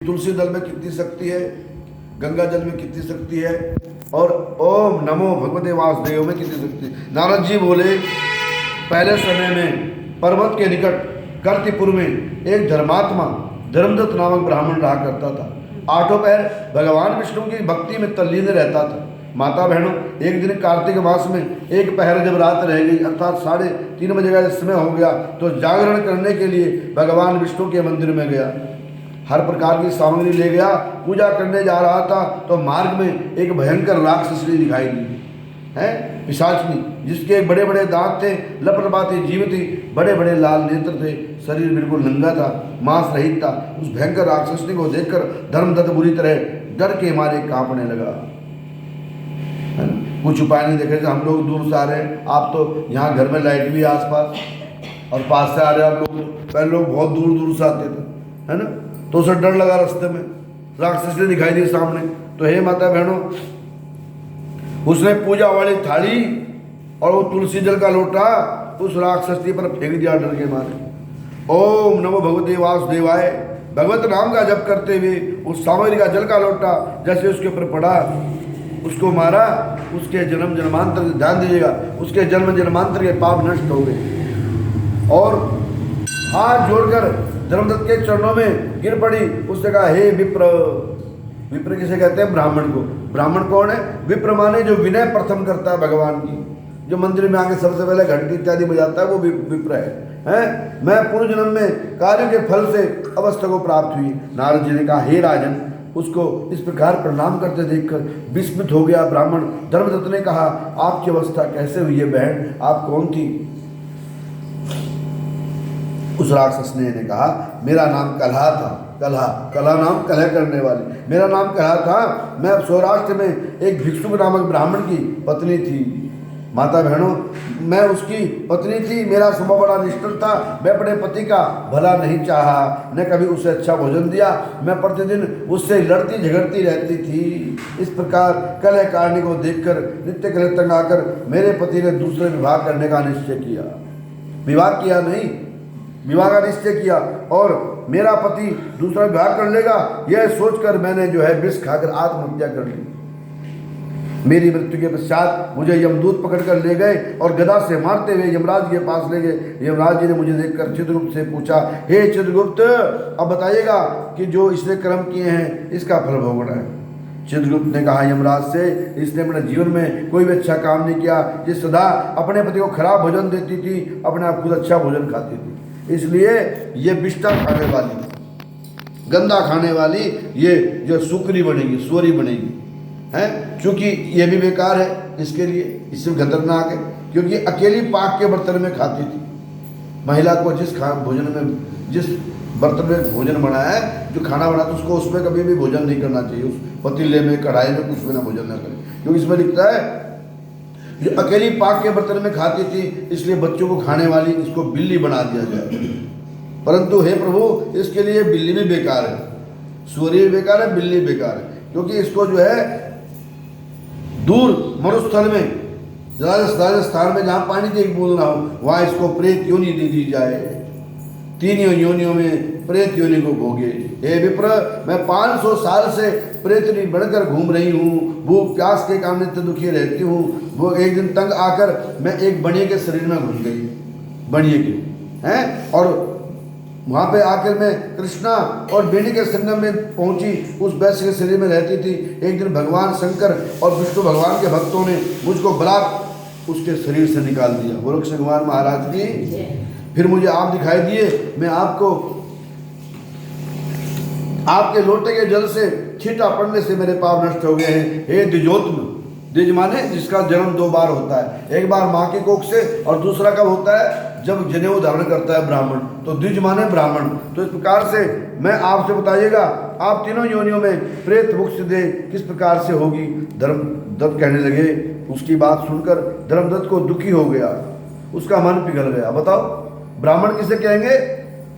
तुलसी दल में कितनी शक्ति है, गंगा जल में कितनी शक्ति है, और ओम नमो भगवते वासुदेव में कितनी शक्ति है। नारद जी बोले, पहले समय में पर्वत के निकट कर्तिपुर में एक धर्मात्मा धर्मदत्त नामक ब्राह्मण रहा करता था। आठों पहर भगवान विष्णु की भक्ति में तल्लीन रहता था। माता बहनों, एक दिन कार्तिक मास में एक पहर जब रात रह गई, अर्थात 3:30 बजे का समय हो गया, तो जागरण करने के लिए भगवान विष्णु के मंदिर में गया। हर प्रकार की सामग्री ले गया, पूजा करने जा रहा था तो मार्ग में एक भयंकर राक्षसी दिखाई दी है, पिशाचनी, जिसके बड़े बड़े दांत थे, लपलपाती जीव थी, बड़े बड़े लाल नेत्र थे, शरीर बिल्कुल नंगा था, मांस रहित था। उस भयंकर राक्षसी को देखकर धर्मदत्त बुरी तरह डर के मारे कांपने लगा। कुछ उपाय नहीं देखे, हम लोग दूर से आ रहे हैं, आप तो यहाँ घर में लाइट भी आसपास और पास से आ रहे हैं आप लोग। पहले लोग बहुत दूर दूर से आते थे, है ना, तो उसे डर लगा। रास्ते में राक्षसी दिखाई दी सामने, तो हे माता बहनों, उसने पूजा वाली थाली और वो तुलसी जल का लोटा उस राक्षसी पर फेंक दिया डर के मारे। ओम नमो भगवते वासुदेवाय भगवत नाम का जप करते हुए उस सामग्री का जल का लोटा जैसे उसके ऊपर पड़ा, उसको मारा। उसके जन्म जन्मांतर, ध्यान दीजिएगा, उसके जन्म जन्मांतर के पाप नष्ट हो गए और हाथ जोड़कर धर्मदत्त के चरणों में गिर पड़ी। उसने कहा, हे विप्र। विप्र किसे कहते हैं? ब्राह्मण को। ब्राह्मण कौन है? विप्र माने जो विनय प्रथम करता है भगवान की, जो मंदिर में आके सबसे पहले घंटी इत्यादि बजाता है, वो विप्र है। मैं पूर्व जन्म में कार्य के फल से अवस्था को प्राप्त हुई। नारद जी ने कहा, हे राजन। उसको इस प्रकार प्रणाम करते देखकर विस्मित हो गया ब्राह्मण। धर्मदत्त ने कहा, आपकी अवस्था कैसे हुई है बहन, आप कौन थी? उस राक्षस ने कहा, मेरा नाम कलहा था। कलहा नाम कलह करने वाली, मेरा नाम कलहा था। मैं सौराष्ट्र में एक भिक्षुक नामक ब्राह्मण की पत्नी थी। माता बहनों, मैं उसकी पत्नी थी। मेरा स्वभाव बड़ा निष्ठुर था। मैं अपने पति का भला नहीं चाहा, न कभी उसे अच्छा भोजन दिया। मैं प्रतिदिन उससे लड़ती झगड़ती रहती थी। इस प्रकार कलह कारणि को देखकर नित्य कलह तंग आकर मेरे पति ने दूसरे विवाह करने का निश्चय किया। विवाह किया नहीं, विवाह का निश्चय किया, और मेरा पति दूसरा विवाह कर लेगा, यह सोचकर मैंने जो है विष खाकर आत्महत्या कर ली। मेरी मृत्यु के पश्चात मुझे यमदूत पकड़कर ले गए और गदा से मारते हुए यमराज के पास ले गए। यमराज जी ने मुझे देखकर चित्रगुप्त से पूछा, हे चित्रगुप्त, अब बताइएगा कि जो इसने कर्म किए हैं इसका फल भोगना है। चित्रगुप्त ने कहा यमराज से, इसने अपने जीवन में कोई भी अच्छा काम नहीं किया। ये सदा अपने पति को खराब भोजन देती थी, अपने आप खुद अच्छा भोजन खाती थी, इसलिए ये विष्टा खाने वाली, गंदा खाने वाली, ये जो सुकरी बनेगी, सोरी बनेगी है, क्योंकि ये भी बेकार है इसके लिए, इससे खतरनाक है, क्योंकि अकेली पाक के बर्तन में खाती थी। महिला को जिस भोजन में, जिस बर्तन में भोजन बना है, जो खाना बना, तो उसको उसमें कभी भी भोजन नहीं करना चाहिए। उस पतीले में, कढ़ाई में कुछ भी ना भोजन ना करें, क्योंकि इसमें लिखता है जो अकेली पाक के बर्तन में खाती थी, इसलिए बच्चों को खाने वाली इसको बिल्ली बना दिया जाए। परंतु हे प्रभु, इसके लिए बिल्ली भी बेकार है, सूर्य भी बेकार है, बिल्ली बेकार है, क्योंकि इसको जो है दूर मरुस्थल में, राजस्थान में जहाँ पानी की एक बूंद ना हो, वहाँ इसको प्रेत योनि दे दी जाए। 3 योनियों में प्रेत योनि को भोगे। हे विप्र, मैं 500 साल से प्रेतनी बनकर घूम रही हूँ, भूख प्यास के कारण नित्य दुखी रहती हूँ। वो एक दिन तंग आकर मैं एक बनिए के शरीर में घुस गई, बनिए के हैं, और वहाँ पे आकर मैं कृष्णा और बेनी के संगम में पहुँची। उस वैश्य के शरीर में रहती थी। एक दिन भगवान शंकर और विष्णु भगवान के भक्तों ने मुझको बलात् उसके शरीर से निकाल दिया। बोलो कृष्ण भगवान महाराज की। फिर मुझे आप दिखाई दिए, मैं आपको, आपके लोटे के जल से छींटा पड़ने से मेरे पाप नष्ट हो गए हैं। हे द्विजोत्म, द्विज माने जिसका जन्म 2 बार होता है, एक बार माँ की कोख से और दूसरा कब होता है? जब जनेऊ धारण करता है ब्राह्मण, तो द्विज माने ब्राह्मण। तो इस प्रकार से मैं आपसे बताइएगा, आप तीनों योनियों में प्रेत मुक्ति दे किस प्रकार से होगी? धर्मदत्त कहने लगे। उसकी बात सुनकर धर्मदत्त को दुखी हो गया, उसका मन पिघल गया। बताओ, ब्राह्मण किसे कहेंगे?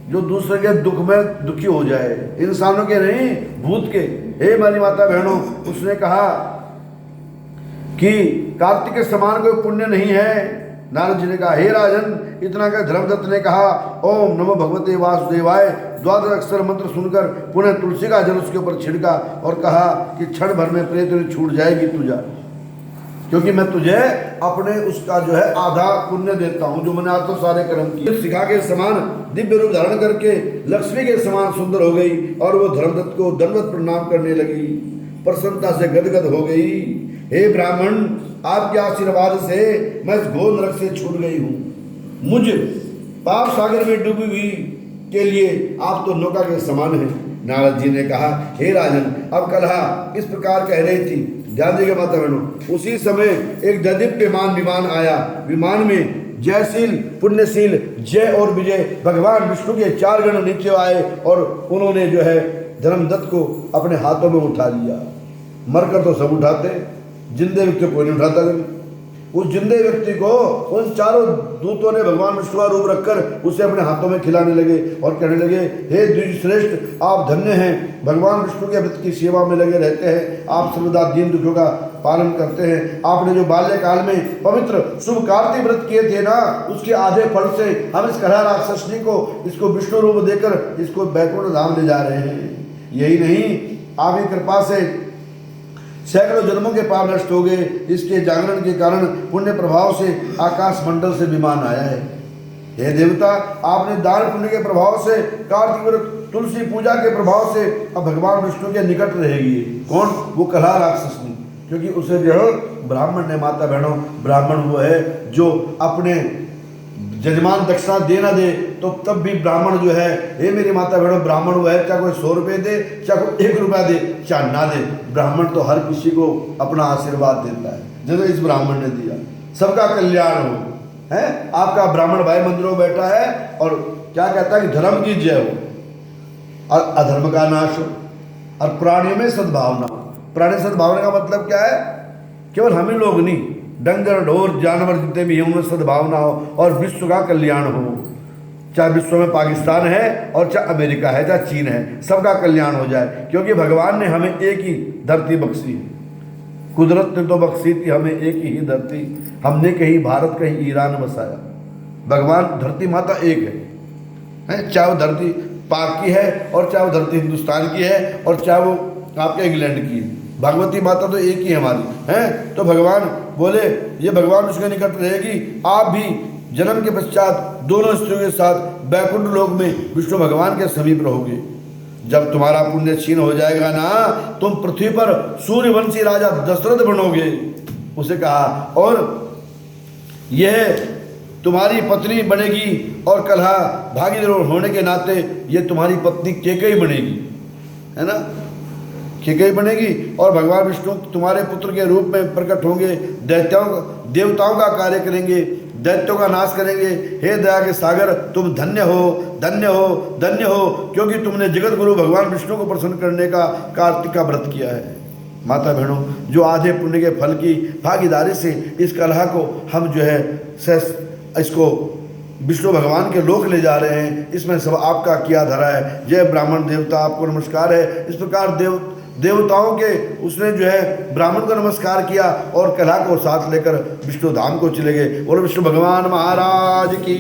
जो दूसरे के दुख में दुखी हो जाए, इंसानों के नहीं, भूत के। हे मेरी माता बहनों, उसने कहा कि कार्तिक के समान कोई पुण्य नहीं है नारद जी ने कहा, हे राजन, इतना कर धर्मदत्त ने कहा, ओम नमो भगवते वासुदेवाय, द्वादश अक्षर मंत्र सुनकर पुनः तुलसी का जल उसके ऊपर छिड़का और कहा कि क्षण भर में प्रिय तेरी छूट जाएगी, तू जा, क्योंकि मैं तुझे अपने उसका जो है आधा पुण्य देता हूं जो मैंने आज तो सारे कर्म किए। शिखा के समान दिव्य रूप धारण करके लक्ष्मी के समान सुंदर हो गई और वो धर्मदत्त को दंडवत प्रणाम करने लगी, प्रसन्नता से गदगद हो गई। हे ब्राह्मण, आपके आशीर्वाद से मैं इस घोर नरक से छूट गई हूँ। मुझ पाप सागर में डूबी हुई के लिए आप तो नौका के समान हैं। नारद जी ने कहा, हे राजन, अब कलहा इस प्रकार कह रही थी, ध्यान दीजिए माता बहनों। उसी समय एक दैदीप्यमान विमान आया। विमान में जयशील, पुण्यशील, जय और विजय भगवान विष्णु के 4 गण नीचे आए और उन्होंने जो है धर्मदत्त को अपने हाथों में उठा लिया। मरकर तो सब उठाते, जिंदे व्यक्ति को कोई नहीं उठाता। उस जिंदे व्यक्ति को उन चारों दूतों ने भगवान विष्णु का रूप रखकर उसे अपने हाथों में खिलाने लगे और कहने लगे, हे द्विजश्रेष्ठ, आप धन्य हैं, भगवान विष्णु के व्रत की सेवा में लगे रहते हैं, आप सर्वदा दीन दुखियों का पालन करते हैं। आपने जो बाल्यकाल में पवित्र शुभ कार्तिक व्रत किए थे ना, उसके आधे फल से हम इस कलहा राक्षसनी को इसको विष्णु रूप देकर इसको बैकुंठ धाम ले जा रहे हैं। यही नहीं, आपकी कृपा से सैकड़ों जन्मों के पाप नष्ट हो गए। इसके जागरण के कारण पुण्य प्रभाव से आकाश मंडल से विमान आया है। हे देवता, आपने दान पुण्य के प्रभाव से, कार्तिक व्रत, तुलसी पूजा के प्रभाव से अब भगवान विष्णु के निकट रहेगी। कौन? वो कलहा राक्षसनी, क्योंकि उसे जो है ब्राह्मण ने, माता बहनों, ब्राह्मण वो है जो अपने जजमान दक्षिणा दे ना दे तो तब भी ब्राह्मण जो है, हे मेरी माता बहनों, ब्राह्मण वो है, चाहे कोई 100 रुपये दे, चाहे कोई 1 रुपया दे, चाहे ना दे, ब्राह्मण तो हर किसी को अपना आशीर्वाद देता है। जैसे इस ब्राह्मण ने दिया, सबका कल्याण हो। है आपका ब्राह्मण भाई मंदिरों में बैठा है और क्या कहता है कि धर्म की जय हो और अधर्म का नाश हो और प्राणियों में सद्भावना हो। प्राणी सद्भावना का मतलब क्या है? केवल हम ही लोग नहीं, डंगर ढोर जानवर जितने भी हैं उनमें सद्भावना हो और विश्व का कल्याण हो। चाहे विश्व में पाकिस्तान है और चाहे अमेरिका है, चाहे चीन है, सबका कल्याण हो जाए, क्योंकि भगवान ने हमें एक ही धरती बख्शी है। कुदरत ने तो बख्शी थी हमें एक ही धरती, हमने कहीं भारत कहीं ईरान बसाया। भगवान धरती माता एक है, चाहे वो धरती पाक की है और चाहे वो धरती हिंदुस्तान की है और चाहे वो आपके इंग्लैंड की है, भगवती माता तो एक ही हमारी है। तो भगवान बोले, ये भगवान उसके निकट रहेगी। आप भी जन्म के पश्चात दोनों स्त्रियों के साथ बैकुंठ लोक में विष्णु भगवान के समीप रहोगे। जब तुम्हारा पुण्य क्षीण हो जाएगा ना, तुम पृथ्वी पर सूर्यवंशी राजा दशरथ बनोगे। उसे कहा, और यह तुम्हारी पत्नी बनेगी और कलहा भागीदार होने के नाते ये तुम्हारी पत्नी केकई बनेगी, है ना, केकई बनेगी। और भगवान विष्णु तुम्हारे पुत्र के रूप में प्रकट होंगे, देवताओं का कार्य करेंगे, दैत्यों का नाश करेंगे। हे दया के सागर, तुम धन्य हो, धन्य हो, धन्य हो, क्योंकि तुमने जगत गुरु भगवान विष्णु को प्रसन्न करने का कार्तिक का व्रत किया है। माता बहनों, जो आधे पुण्य के फल की भागीदारी से इस कलहा को हम जो है इसको विष्णु भगवान के लोक ले जा रहे हैं, इसमें सब आपका किया धरा है। जय ब्राह्मण देवता, आपको नमस्कार है। इस प्रकार देवताओं के उसने जो है ब्राह्मण को नमस्कार किया और कलहा को साथ लेकर विष्णु धाम को चले गए। बोलो विष्णु भगवान महाराज की।